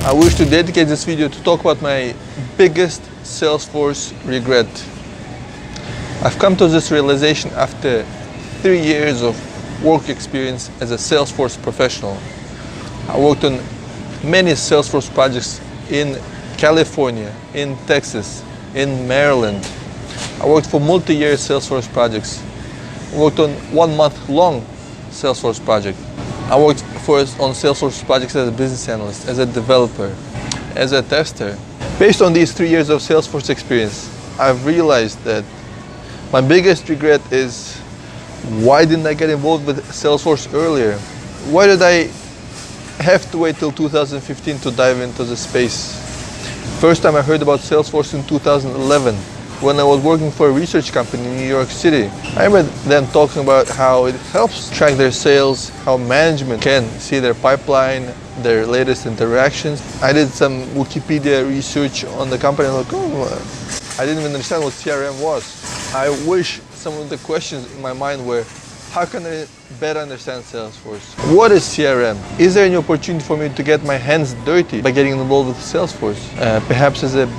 I wish to dedicate this video to talk about my biggest Salesforce regret. I've come to this realization after 3 years of work experience as a Salesforce professional. I worked on many Salesforce projects in California, in Texas, in Maryland. I worked for multi-year Salesforce projects. I worked on 1 month long Salesforce project. I worked on Salesforce projects as a business analyst, as a developer, as a tester. Based on these 3 years of Salesforce experience, I've realized that my biggest regret is, why didn't I get involved with Salesforce earlier? Why did I have to wait till 2015 to dive into the space? First time I heard about Salesforce in 2011, when I was working for a research company in New York City. I remember them talking about how it helps track their sales, how management can see their pipeline, their latest interactions. I did some Wikipedia research on the company and I didn't even understand what CRM was. I wish some of the questions in my mind were, how can I better understand Salesforce? What is CRM? Is there any opportunity for me to get my hands dirty by getting involved with Salesforce? Perhaps as a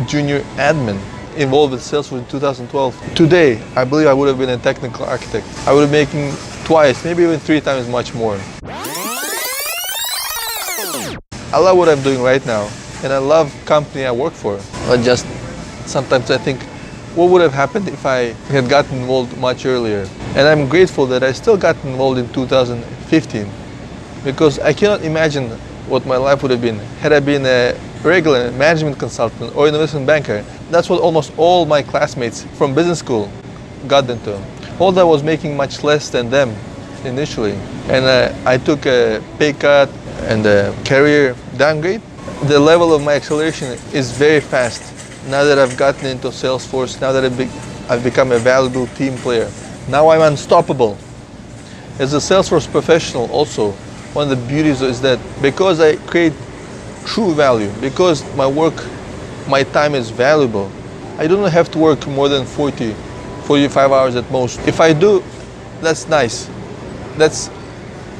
junior admin involved with Salesforce in 2012. Today, I believe I would have been a technical architect. I would have been making twice, maybe even 3 times much more. I love what I'm doing right now, and I love the company I work for. But just sometimes I think, what would have happened if I had gotten involved much earlier? And I'm grateful that I still got involved in 2015, because I cannot imagine what my life would have been had I been a regular management consultant or investment banker. That's what almost all my classmates from business school got into. Although I was making much less than them initially, and I took a pay cut and a career downgrade, the level of my acceleration is very fast now that I've gotten into Salesforce, now that I've become a valuable team player. Now I'm unstoppable. As a Salesforce professional also, one of the beauties is that because I create true value, because my work, my time is valuable, I don't have to work more than 45 hours at most. If I do, that's nice. That's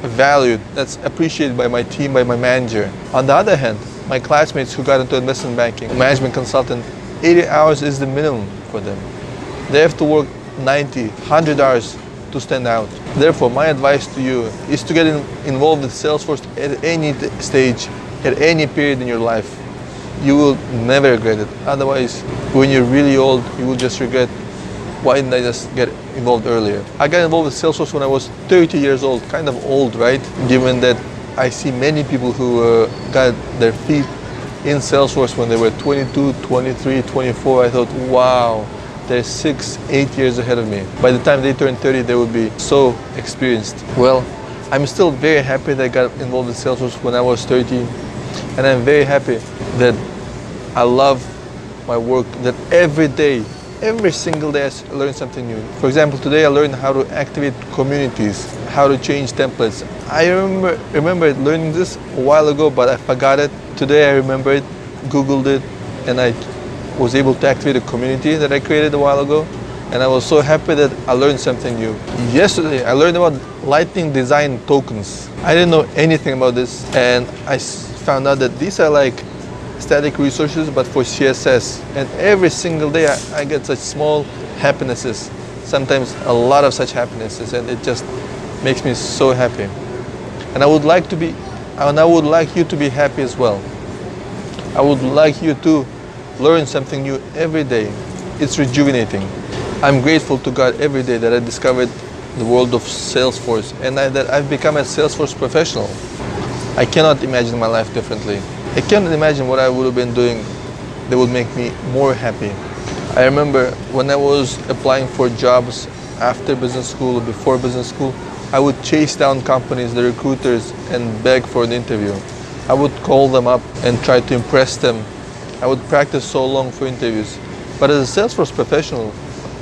valued, that's appreciated by my team, by my manager. On the other hand, my classmates who got into investment banking, management consultant, 80 hours is the minimum for them. They have to work 90, 100 hours to stand out. Therefore, my advice to you is to get involved with Salesforce at any stage, at any period in your life. You will never regret it. Otherwise, when you're really old, you will just regret, why didn't I just get involved earlier? I got involved with Salesforce when I was 30 years old, kind of old, right? Given that I see many people who got their feet in Salesforce when they were 22, 23, 24. I thought, wow, they're 6, 8 years ahead of me. By the time they turn 30, they would be so experienced. Well, I'm still very happy that I got involved in Salesforce when I was 30. And I'm very happy that I love my work, that every day, every single day I learn something new. For example, today I learned how to activate communities, how to change templates. I remember learning this a while ago, but I forgot it. Today I remember it, Googled it, and I was able to activate a community that I created a while ago. And I was so happy that I learned something new. Yesterday I learned about Lightning Design tokens. I didn't know anything about this, and I found out that these are like static resources but for CSS, and every single day I get such small happinesses, sometimes a lot of such happinesses, and it just makes me so happy. And I would like you to be happy as well. I would like you to learn something new every day. It's rejuvenating. I'm grateful to God every day that I discovered the world of Salesforce and that I've become a Salesforce professional. I cannot imagine my life differently. I cannot imagine what I would have been doing that would make me more happy. I remember when I was applying for jobs after business school or before business school, I would chase down companies, the recruiters, and beg for an interview. I would call them up and try to impress them. I would practice so long for interviews. But as a Salesforce professional,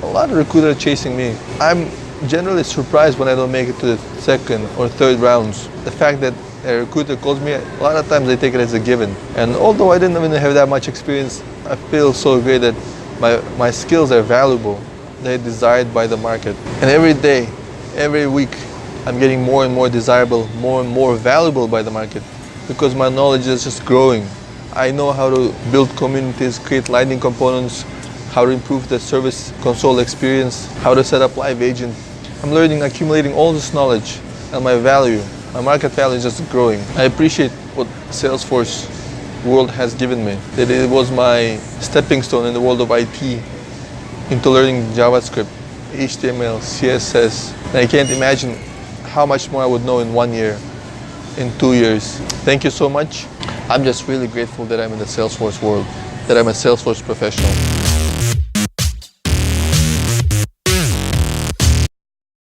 a lot of recruiters are chasing me. I'm generally surprised when I don't make it to the second or third rounds. The fact that a recruiter calls me, a lot of times they take it as a given. And although I didn't even have that much experience, I feel so great that my skills are valuable. They're desired by the market. And every day, every week, I'm getting more and more desirable, more and more valuable by the market. because my knowledge is just growing. I know how to build communities, create Lightning components, how to improve the service console experience, how to set up live agent. I'm learning, accumulating all this knowledge, and my market value is just growing. I appreciate what Salesforce world has given me, that it was my stepping stone in the world of IT into learning JavaScript, HTML, CSS. And I can't imagine how much more I would know in 1 year, in 2 years. Thank you so much. I'm just really grateful that I'm in the Salesforce world, that I'm a Salesforce professional.